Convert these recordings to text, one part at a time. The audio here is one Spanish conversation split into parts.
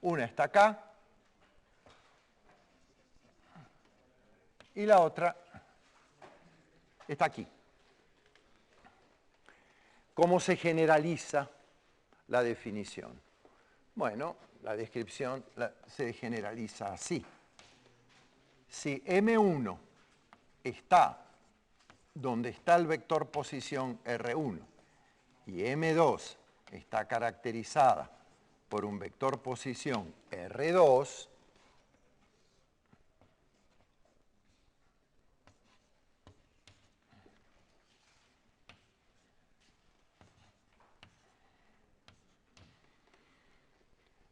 Una está acá y la otra está aquí. ¿Cómo se generaliza la definición? Bueno, la descripción se generaliza así. Si M1 está donde está el vector posición R1 y M2 está caracterizada por un vector posición R2,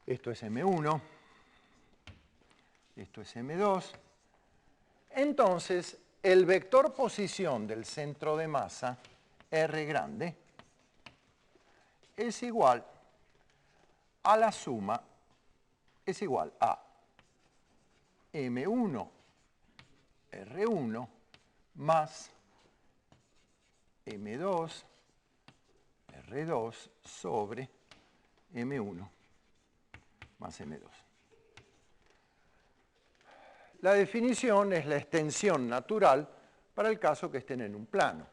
esto es M1, esto es M2, entonces el vector posición del centro de masa, R grande, es igual a la suma, es igual a M1 R1 más M2 R2 sobre M1 más M2. La definición es la extensión natural para el caso que estén en un plano.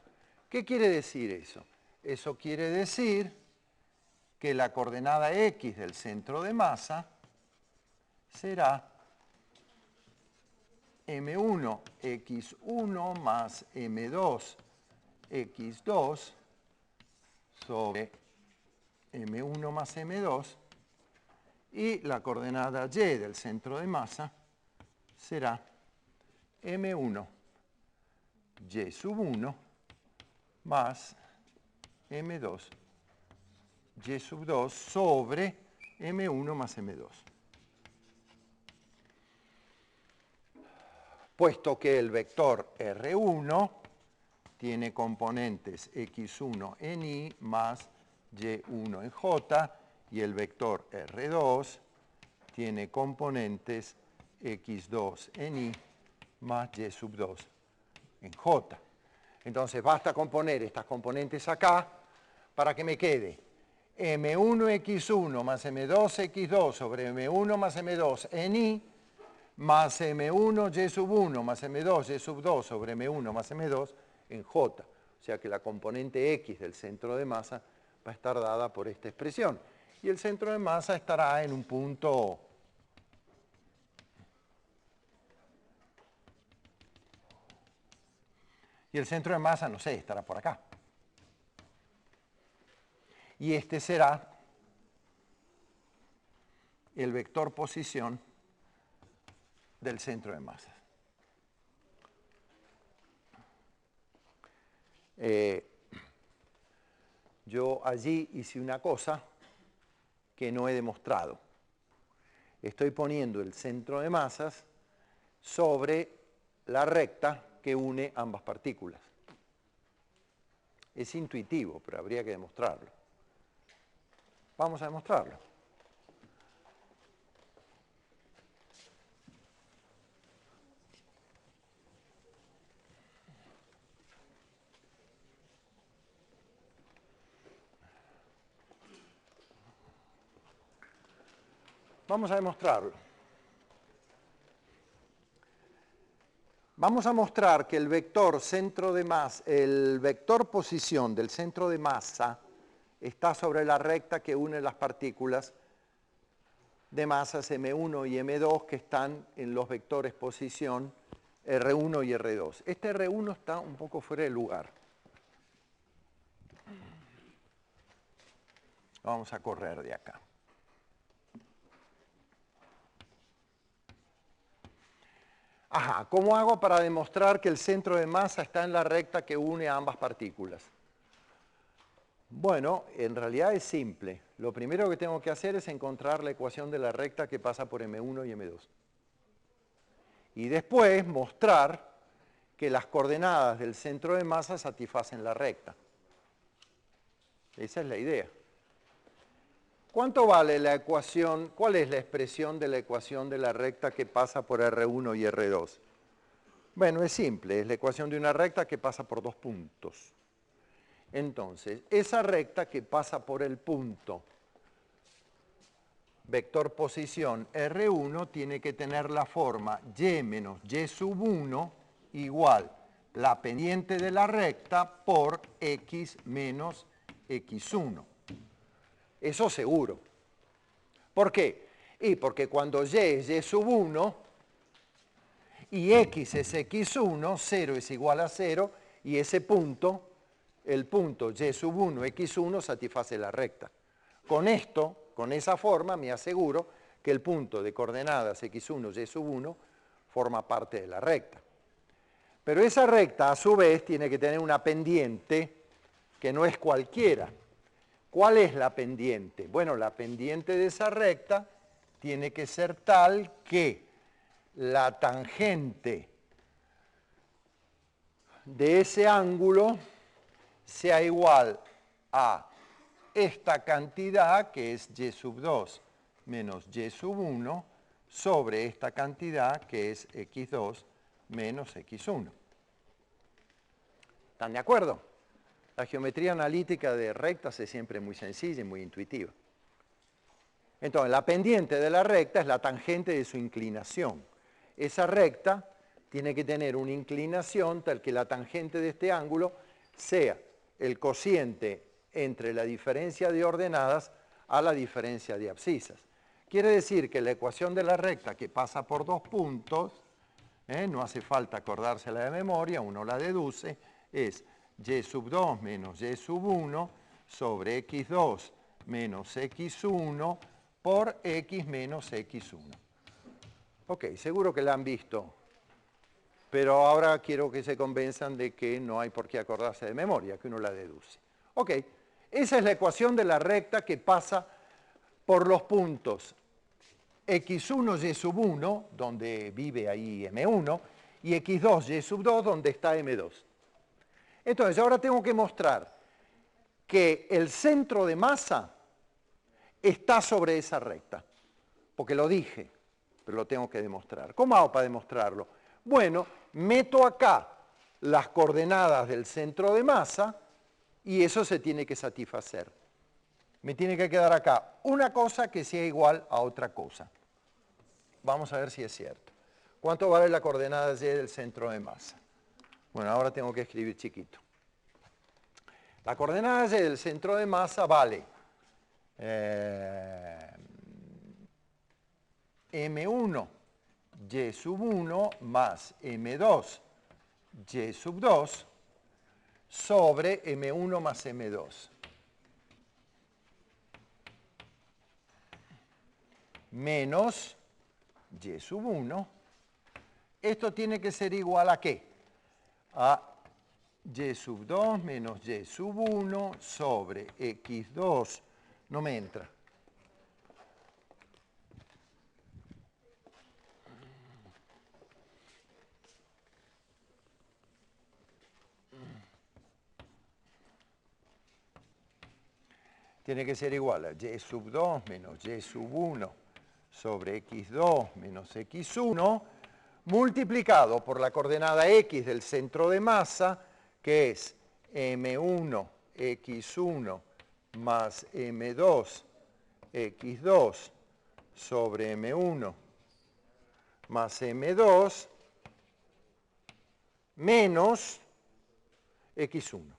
¿Qué quiere decir eso? Eso quiere decir que la coordenada X del centro de masa será M1 X1 más M2 X2 sobre M1 más M2 y la coordenada Y del centro de masa será M1 Y sub 1 más M2 Y sub 2 sobre M1 más M2. Puesto que el vector R1 tiene componentes X1 en Y más Y1 en J y el vector R2 tiene componentes X2 en Y más Y sub 2 en J. Entonces basta con poner estas componentes acá para que me quede M1X1 más M2X2 sobre M1 más M2 en Y más M1 Y sub 1 más M2 Y sub 2 sobre M1 más M2 en J. O sea que la componente X del centro de masa va a estar dada por esta expresión. Y el centro de masa estará en un punto y el centro de masa, no sé, estará por acá. Y este será el vector posición del centro de masa. Yo allí hice una cosa que no he demostrado. Estoy poniendo el centro de masas sobre la recta que une ambas partículas. Es intuitivo, pero habría que demostrarlo. Vamos a demostrarlo. Vamos a demostrarlo. Vamos a mostrar que el vector centro de masa, el vector posición del centro de masa está sobre la recta que une las partículas de masas M1 y M2 que están en los vectores posición R1 y R2. Este R1 está un poco fuera de lugar. Vamos a correr de acá. Ajá, ¿cómo hago para demostrar que el centro de masa está en la recta que une a ambas partículas? Bueno, en realidad es simple. Lo primero que tengo que hacer es encontrar la ecuación de la recta que pasa por M1 y M2. Y después mostrar que las coordenadas del centro de masa satisfacen la recta. Esa es la idea. ¿Cuánto vale la ecuación? ¿Cuál es la expresión de la ecuación de la recta que pasa por R1 y R2? Bueno, es simple, es la ecuación de una recta que pasa por dos puntos. Entonces, esa recta que pasa por el punto vector posición R1 tiene que tener la forma y menos y sub 1 igual la pendiente de la recta por x menos x1. Eso seguro. ¿Por qué? Y porque cuando y es y sub 1 y x es x1, 0 es igual a 0 y ese punto, el punto y sub 1, x1 satisface la recta. Con esto, con esa forma, me aseguro que el punto de coordenadas x1, y sub 1 forma parte de la recta. Pero esa recta, a su vez, tiene que tener una pendiente que no es cualquiera. ¿Cuál es la pendiente? Bueno, la pendiente de esa recta tiene que ser tal que la tangente de ese ángulo sea igual a esta cantidad, que es y sub 2 menos y sub 1, sobre esta cantidad, que es x2 menos x1. ¿Están de acuerdo? La geometría analítica de rectas es siempre muy sencilla y muy intuitiva. Entonces, la pendiente de la recta es la tangente de su inclinación. Esa recta tiene que tener una inclinación tal que la tangente de este ángulo sea el cociente entre la diferencia de ordenadas a la diferencia de abscisas. Quiere decir que la ecuación de la recta que pasa por dos puntos, no hace falta acordársela de memoria, uno la deduce, es y sub 2 menos y sub 1 sobre x2 menos x1 por x menos x1. Ok, seguro que la han visto, pero ahora quiero que se convenzan de que no hay por qué acordarse de memoria, que uno la deduce. Ok, esa es la ecuación de la recta que pasa por los puntos x1 y sub 1, donde vive ahí m1, y x2 y sub 2, donde está m2. Entonces, ahora tengo que mostrar que el centro de masa está sobre esa recta, porque lo dije, pero lo tengo que demostrar. ¿Cómo hago para demostrarlo? Bueno, meto acá las coordenadas del centro de masa y eso se tiene que satisfacer. Me tiene que quedar acá una cosa que sea igual a otra cosa. Vamos a ver si es cierto. ¿Cuánto vale la coordenada y del centro de masa? Bueno, ahora tengo que escribir chiquito. La coordenada y del centro de masa vale M1 y sub 1 más M2 y sub 2 sobre M1 más M2. Menos y sub 1. Esto tiene que ser igual a ¿qué? A y sub 2 menos y sub 1 sobre x2. No me entra. Tiene que ser igual a y sub 2 menos y sub 1 sobre x2 menos x1 multiplicado por la coordenada x del centro de masa, que es m1 x1 más m2 x2 sobre m1 más m2 menos x1.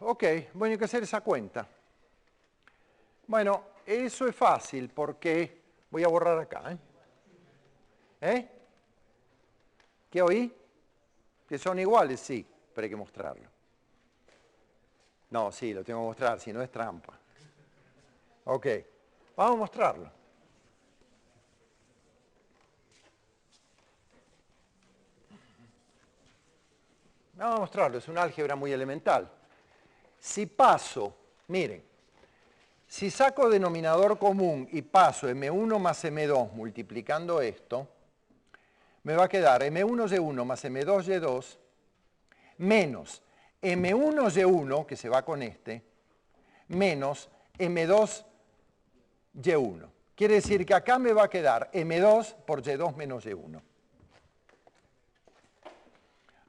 Ok, bueno, hay que hacer esa cuenta. Bueno, eso es fácil porque voy a borrar acá. ¿Qué oí? ¿Que son iguales? Sí, pero hay que mostrarlo. No, sí, lo tengo que mostrar, si no es trampa. Ok, vamos a mostrarlo. Vamos a mostrarlo, es un álgebra muy elemental. Si paso, miren, si saco denominador común y paso M1 más M2 multiplicando esto, me va a quedar M1Y1 más M2Y2 menos M1Y1, que se va con este, menos M2Y1. Quiere decir que acá me va a quedar M2 por Y2 menos Y1.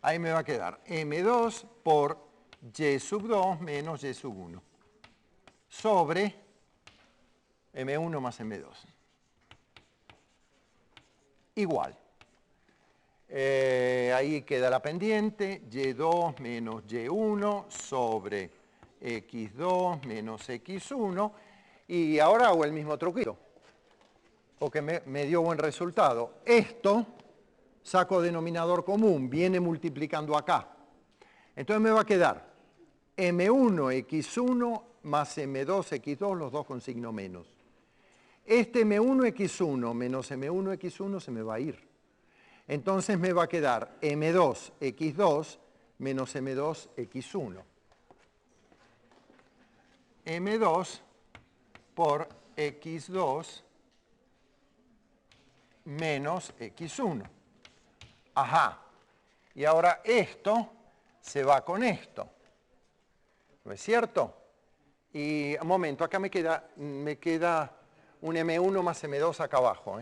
Ahí me va a quedar M2 por Y sub 2 menos Y sub 1 sobre M1 más M2. Igual. Ahí queda la pendiente, Y2 menos Y1 sobre X2 menos X1. Y ahora hago el mismo truquito, porque me dio buen resultado. Esto, saco denominador común, viene multiplicando acá. Entonces me va a quedar M1 X1 más M2 X2, los dos con signo menos. Este M1 X1 menos M1 X1 se me va a ir. Entonces me va a quedar M2 X2 menos M2 X1. M2 por X2 menos X1. Ajá. Y ahora esto se va con esto. ¿No es cierto? Y un momento, acá me queda un M1 más M2 acá abajo,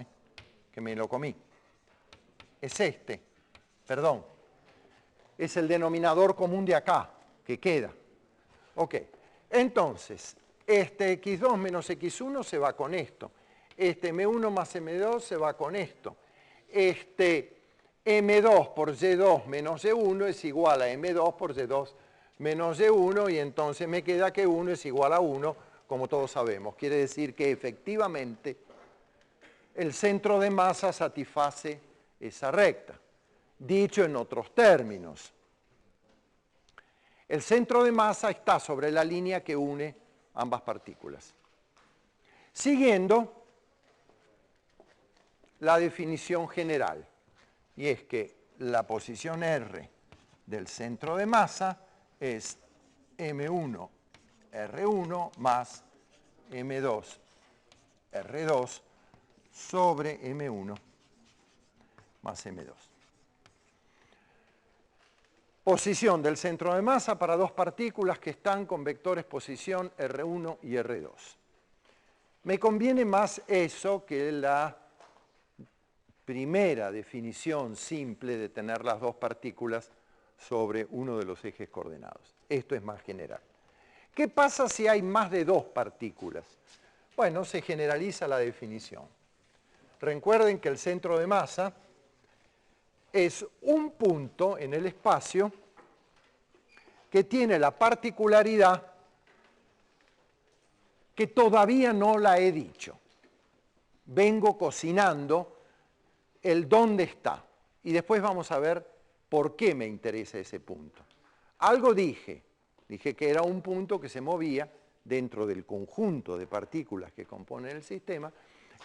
que me lo comí. Es este, perdón. Es el denominador común de acá, que queda. Ok, entonces, este X2 menos X1 se va con esto. Este M1 más M2 se va con esto. Este M2 por Y2 menos Y1 es igual a M2 por Y2 menos Y1, y entonces me queda que 1 es igual a 1, como todos sabemos. Quiere decir que efectivamente el centro de masa satisface esa recta. Dicho en otros términos, el centro de masa está sobre la línea que une ambas partículas. Siguiendo la definición general, y es que la posición R del centro de masa es M1 R1 más M2 R2 sobre M1 más M2. Posición del centro de masa para dos partículas que están con vectores posición R1 y R2. Me conviene más eso que la primera definición simple de tener las dos partículas sobre uno de los ejes coordenados. Esto es más general. ¿Qué pasa si hay más de dos partículas? Bueno, se generaliza la definición. Recuerden que el centro de masa es un punto en el espacio que tiene la particularidad que todavía no la he dicho. Vengo cocinando el dónde está y después vamos a ver por qué me interesa ese punto. Algo dije que era un punto que se movía dentro del conjunto de partículas que componen el sistema,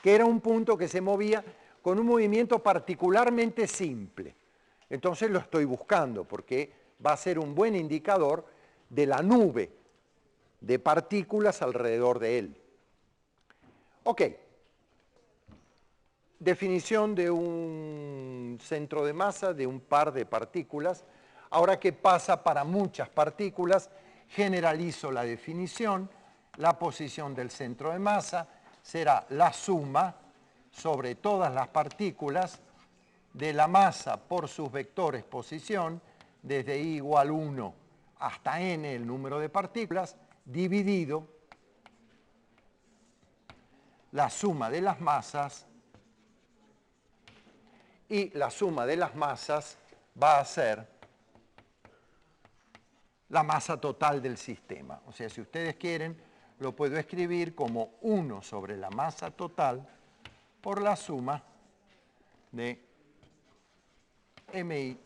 que era un punto que se movía con un movimiento particularmente simple. Entonces lo estoy buscando porque va a ser un buen indicador de la nube de partículas alrededor de él. Ok. Definición de un centro de masa de un par de partículas. Ahora, ¿qué pasa para muchas partículas? Generalizo la definición. La posición del centro de masa será la suma sobre todas las partículas de la masa por sus vectores posición, desde i igual 1 hasta n, el número de partículas, dividido la suma de las masas, y la suma de las masas va a ser la masa total del sistema. O sea, si ustedes quieren, lo puedo escribir como 1 sobre la masa total por la suma de MI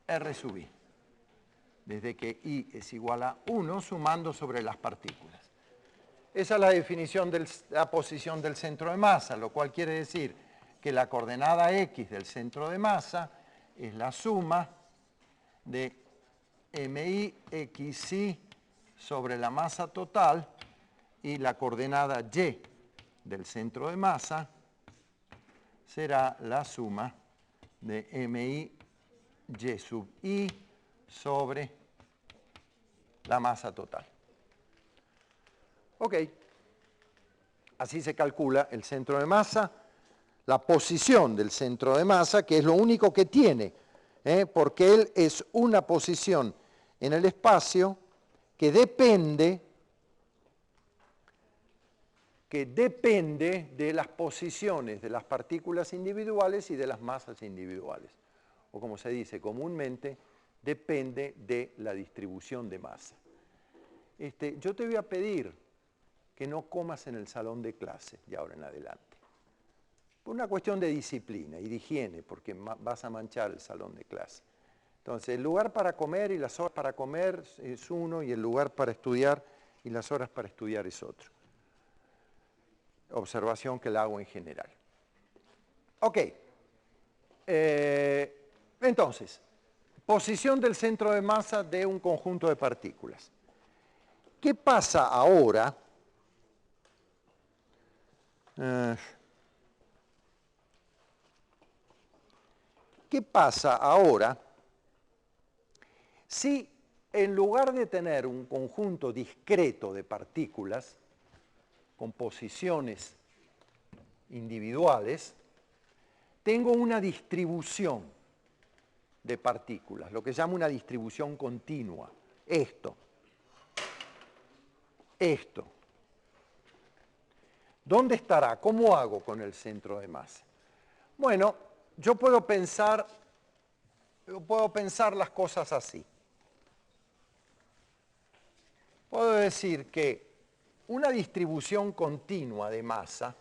R sub I. Desde que I es igual a 1 sumando sobre las partículas. Esa es la definición de la posición del centro de masa, lo cual quiere decir que la coordenada X del centro de masa es la suma de MI XI sobre la masa total, y la coordenada Y del centro de masa será la suma de MI Y sub I sobre la masa total. Ok. Así se calcula el centro de masa, la posición del centro de masa, que es lo único que tiene, porque él es una posición en el espacio que depende que depende de las posiciones de las partículas individuales y de las masas individuales. O como se dice comúnmente, depende de la distribución de masa. Yo te voy a pedir que no comas en el salón de clase de ahora en adelante. Por una cuestión de disciplina y de higiene, porque vas a manchar el salón de clase. Entonces, el lugar para comer y las horas para comer es uno, y el lugar para estudiar y las horas para estudiar es otro. Observación que la hago en general. Ok. Entonces, posición del centro de masa de un conjunto de partículas. ¿Qué pasa ahora? ¿Qué pasa ahora si en lugar de tener un conjunto discreto de partículas con posiciones individuales, tengo una distribución de partículas, lo que se llama una distribución continua? Esto. ¿Dónde estará? ¿Cómo hago con el centro de masa? Bueno, yo puedo pensar las cosas así. Puedo decir que una distribución continua de masa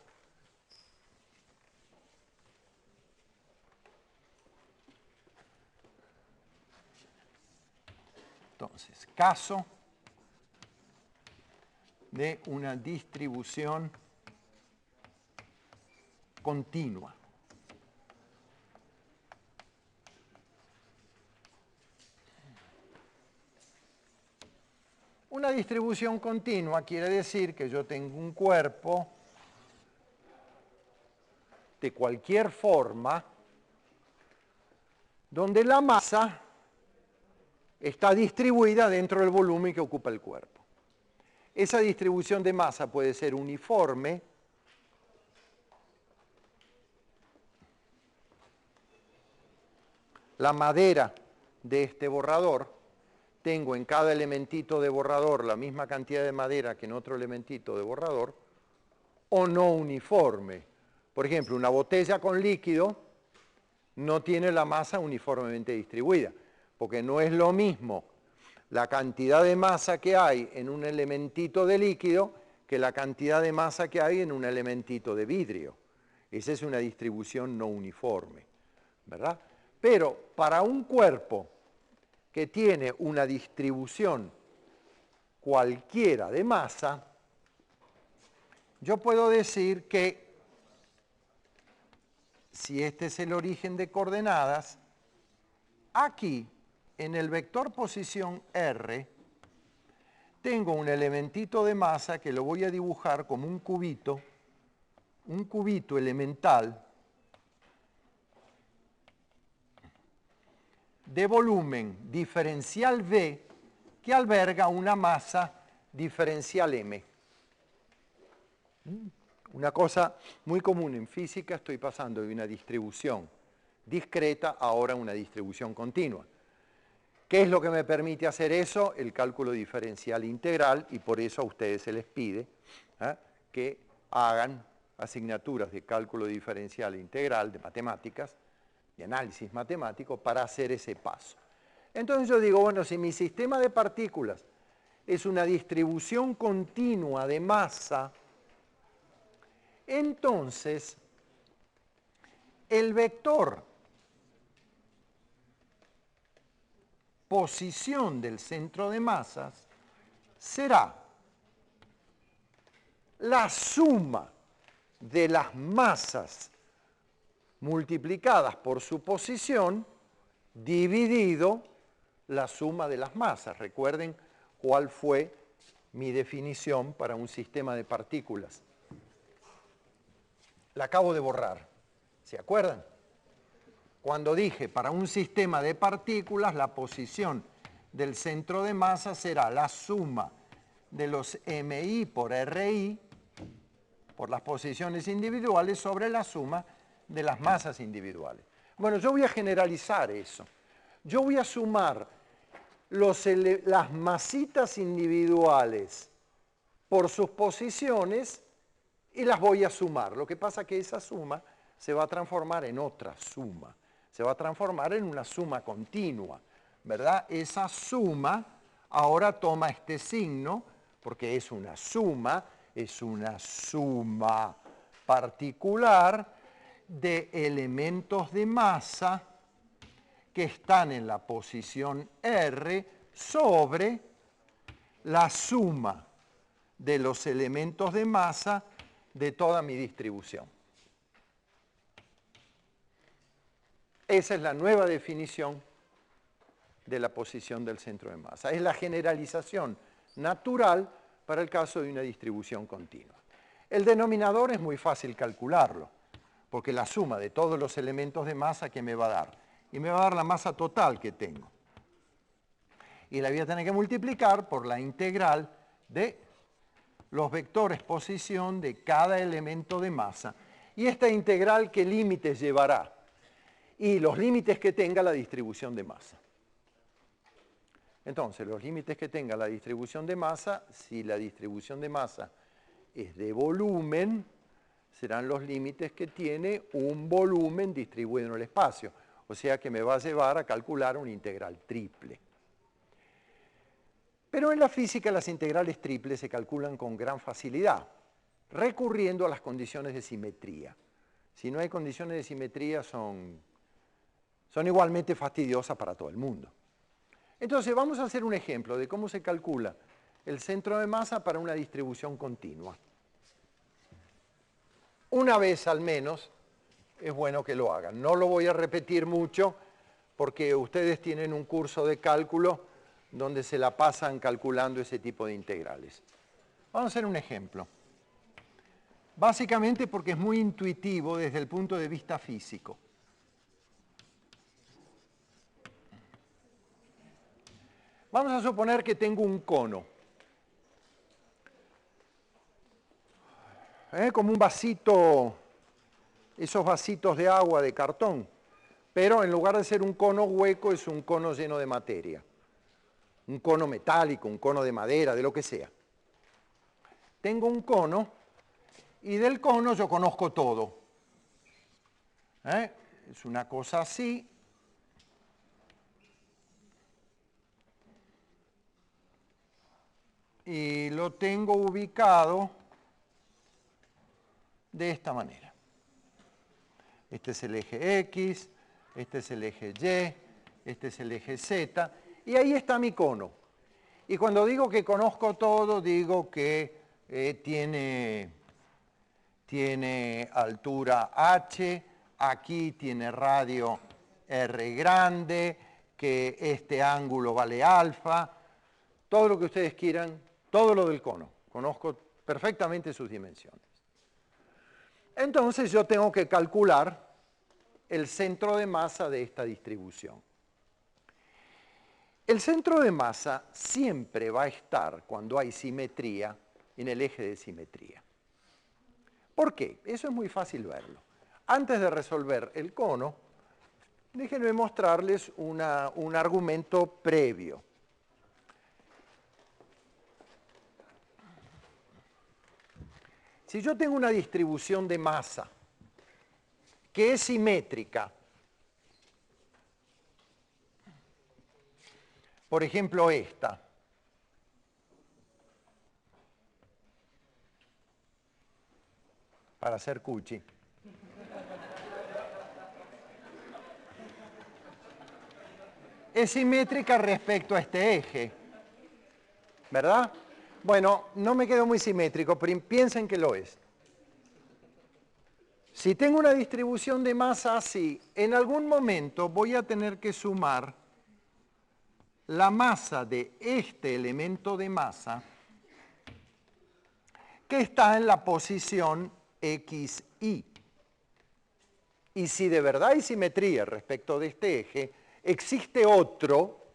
entonces, caso de una distribución continua. Una distribución continua quiere decir que yo tengo un cuerpo de cualquier forma donde la masa está distribuida dentro del volumen que ocupa el cuerpo. Esa distribución de masa puede ser uniforme, la madera de este borrador, tengo en cada elementito de borrador la misma cantidad de madera que en otro elementito de borrador, o no uniforme. Por ejemplo, una botella con líquido no tiene la masa uniformemente distribuida, porque no es lo mismo la cantidad de masa que hay en un elementito de líquido que la cantidad de masa que hay en un elementito de vidrio. Esa es una distribución no uniforme, ¿verdad? Pero para un cuerpo que tiene una distribución cualquiera de masa, yo puedo decir que si este es el origen de coordenadas, aquí en el vector posición R tengo un elementito de masa que lo voy a dibujar como un cubito elemental de volumen diferencial V que alberga una masa diferencial M. Una cosa muy común en física, estoy pasando de una distribución discreta ahora a una distribución continua. ¿Qué es lo que me permite hacer eso? El cálculo diferencial integral, y por eso a ustedes se les pide que hagan asignaturas de cálculo diferencial integral, de matemáticas, de análisis matemático, para hacer ese paso. Entonces yo digo, bueno, si mi sistema de partículas es una distribución continua de masa, entonces el vector posición del centro de masas será la suma de las masas multiplicadas por su posición dividido la suma de las masas. Recuerden cuál fue mi definición para un sistema de partículas. La acabo de borrar. ¿Se acuerdan? Cuando dije para un sistema de partículas la posición del centro de masa será la suma de los MI por RI por las posiciones individuales sobre la suma de las masas individuales. Bueno, yo voy a generalizar eso. Yo voy a sumar las masitas individuales por sus posiciones y las voy a sumar. Lo que pasa es que esa suma se va a transformar en otra suma. Se va a transformar en una suma continua, ¿verdad? Esa suma ahora toma este signo, porque es una suma particular de elementos de masa que están en la posición R sobre la suma de los elementos de masa de toda mi distribución. Esa es la nueva definición de la posición del centro de masa. Es la generalización natural para el caso de una distribución continua. El denominador es muy fácil calcularlo, porque la suma de todos los elementos de masa que me va a dar, y me va a dar la masa total que tengo. Y la voy a tener que multiplicar por la integral de los vectores posición de cada elemento de masa. Y esta integral, ¿qué límites llevará? Y los límites que tenga la distribución de masa. Entonces, los límites que tenga la distribución de masa, si la distribución de masa es de volumen, serán los límites que tiene un volumen distribuido en el espacio. O sea que me va a llevar a calcular una integral triple. Pero en la física las integrales triples se calculan con gran facilidad, recurriendo a las condiciones de simetría. Si no hay condiciones de simetría, son igualmente fastidiosas para todo el mundo. Entonces vamos a hacer un ejemplo de cómo se calcula el centro de masa para una distribución continua. Una vez al menos es bueno que lo hagan. No lo voy a repetir mucho porque ustedes tienen un curso de cálculo donde se la pasan calculando ese tipo de integrales. Vamos a hacer un ejemplo. Básicamente porque es muy intuitivo desde el punto de vista físico. Vamos a suponer que tengo un cono. Como un vasito, esos vasitos de agua de cartón. Pero en lugar de ser un cono hueco, es un cono lleno de materia. Un cono metálico, un cono de madera, de lo que sea. Tengo un cono y del cono yo conozco todo. Es una cosa así. Y lo tengo ubicado de esta manera. Este es el eje X, este es el eje Y, este es el eje Z, y ahí está mi cono. Y cuando digo que conozco todo, digo que tiene altura H, aquí tiene radio R grande, que este ángulo vale alfa, todo lo que ustedes quieran, todo lo del cono. Conozco perfectamente sus dimensiones. Entonces yo tengo que calcular el centro de masa de esta distribución. El centro de masa siempre va a estar, cuando hay simetría, en el eje de simetría. ¿Por qué? Eso es muy fácil verlo. Antes de resolver el cono, déjenme mostrarles un argumento previo. Si yo tengo una distribución de masa que es simétrica, por ejemplo esta, para hacer cuchi, es simétrica respecto a este eje, ¿verdad? Bueno, no me quedo muy simétrico, pero piensen que lo es. Si tengo una distribución de masa así, en algún momento voy a tener que sumar la masa de este elemento de masa que está en la posición XY. Y si de verdad hay simetría respecto de este eje, existe otro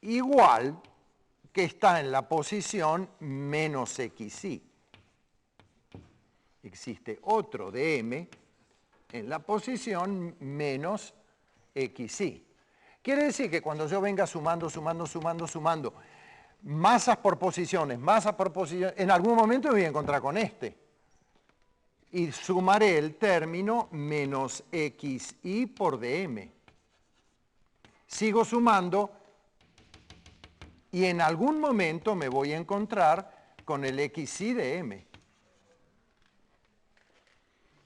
igual que está en la posición menos XY. Existe otro de M en la posición menos XY. Quiere decir que cuando yo venga sumando, masas por posiciones, en algún momento me voy a encontrar con este. Y sumaré el término menos xy por dm. Sigo sumando y en algún momento me voy a encontrar con el xy de m.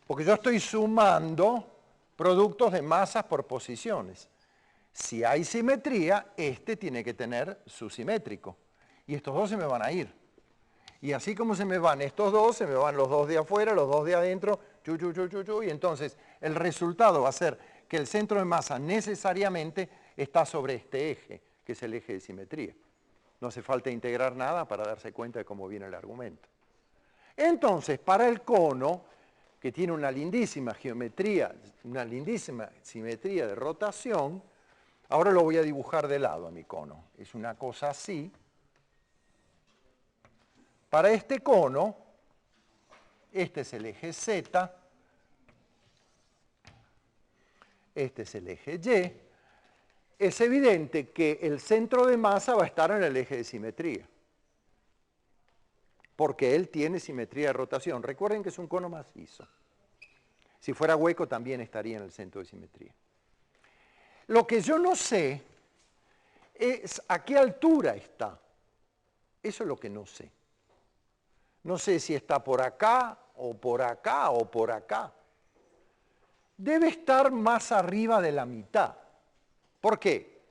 Porque yo estoy sumando productos de masas por posiciones. Si hay simetría, este tiene que tener su simétrico. Y estos dos se me van a ir. Y así como se me van estos dos, se me van los dos de afuera, los dos de adentro, y entonces el resultado va a ser que el centro de masa necesariamente está sobre este eje, que es el eje de simetría. No hace falta integrar nada para darse cuenta de cómo viene el argumento. Entonces, para el cono, que tiene una lindísima geometría, una lindísima simetría de rotación, ahora lo voy a dibujar de lado a mi cono. Es una cosa así. Para este cono, este es el eje Z, este es el eje Y, es evidente que el centro de masa va a estar en el eje de simetría, porque él tiene simetría de rotación. Recuerden que es un cono macizo. Si fuera hueco también estaría en el centro de simetría. Lo que yo no sé es a qué altura está. Eso es lo que no sé. No sé si está por acá, o por acá, o por acá. Debe estar más arriba de la mitad. ¿Por qué?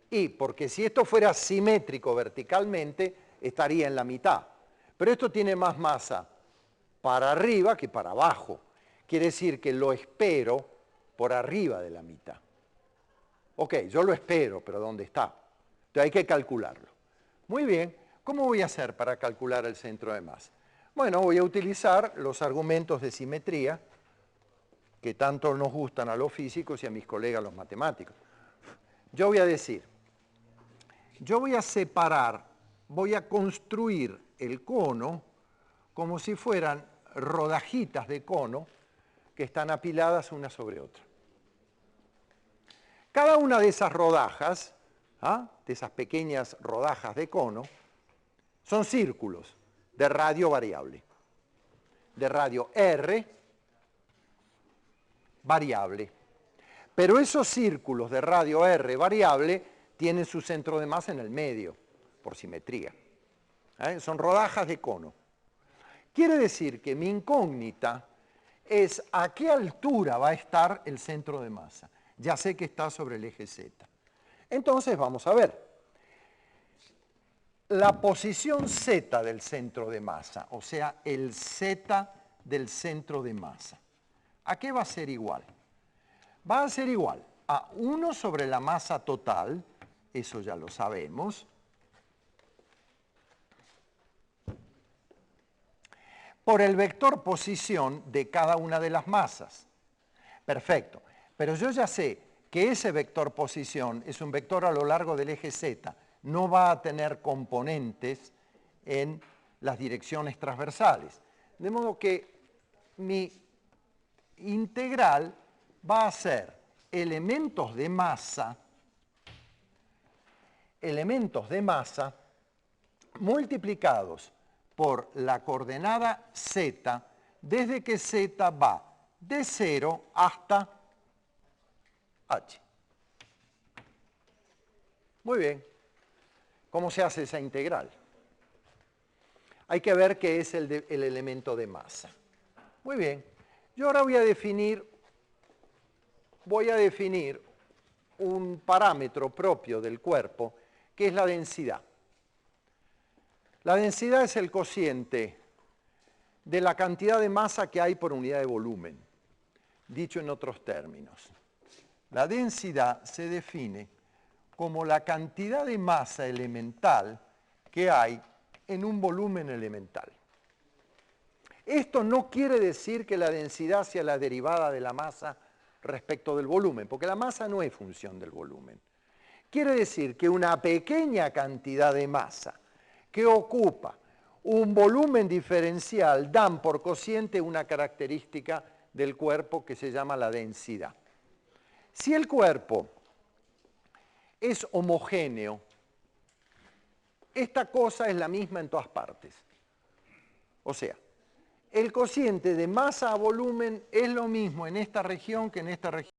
Y porque si esto fuera simétrico verticalmente, estaría en la mitad. Pero esto tiene más masa para arriba que para abajo. Quiere decir que lo espero por arriba de la mitad. Ok, yo lo espero, pero ¿dónde está? Entonces hay que calcularlo. Muy bien, ¿cómo voy a hacer para calcular el centro de masa? Bueno, voy a utilizar los argumentos de simetría que tanto nos gustan a los físicos y a mis colegas los matemáticos. Yo voy a decir, yo voy a separar, voy a construir el cono como si fueran rodajitas de cono que están apiladas una sobre otra. Cada una de esas rodajas, de esas pequeñas rodajas de cono, son círculos de radio variable, de radio R variable. Pero esos círculos de radio R variable tienen su centro de masa en el medio, por simetría. Son rodajas de cono. Quiere decir que mi incógnita es a qué altura va a estar el centro de masa. Ya sé que está sobre el eje Z. Entonces vamos a ver. La posición Z del centro de masa, o sea, el Z del centro de masa, ¿a qué va a ser igual? Va a ser igual a 1 sobre la masa total, eso ya lo sabemos, por el vector posición de cada una de las masas. Perfecto, pero yo ya sé que ese vector posición es un vector a lo largo del eje Z, no va a tener componentes en las direcciones transversales. De modo que mi integral va a ser elementos de masa multiplicados por la coordenada Z desde que Z va de 0 hasta H. Muy bien. ¿Cómo se hace esa integral? Hay que ver qué es el elemento de masa. Muy bien. Yo ahora voy a definir un parámetro propio del cuerpo, que es la densidad. La densidad es el cociente de la cantidad de masa que hay por unidad de volumen. Dicho en otros términos, la densidad se define como la cantidad de masa elemental que hay en un volumen elemental. Esto no quiere decir que la densidad sea la derivada de la masa respecto del volumen, porque la masa no es función del volumen. Quiere decir que una pequeña cantidad de masa que ocupa un volumen diferencial dan por cociente una característica del cuerpo que se llama la densidad. Si el cuerpo es homogéneo esta cosa es la misma en todas partes. O sea, el cociente de masa a volumen es lo mismo en esta región que en esta región.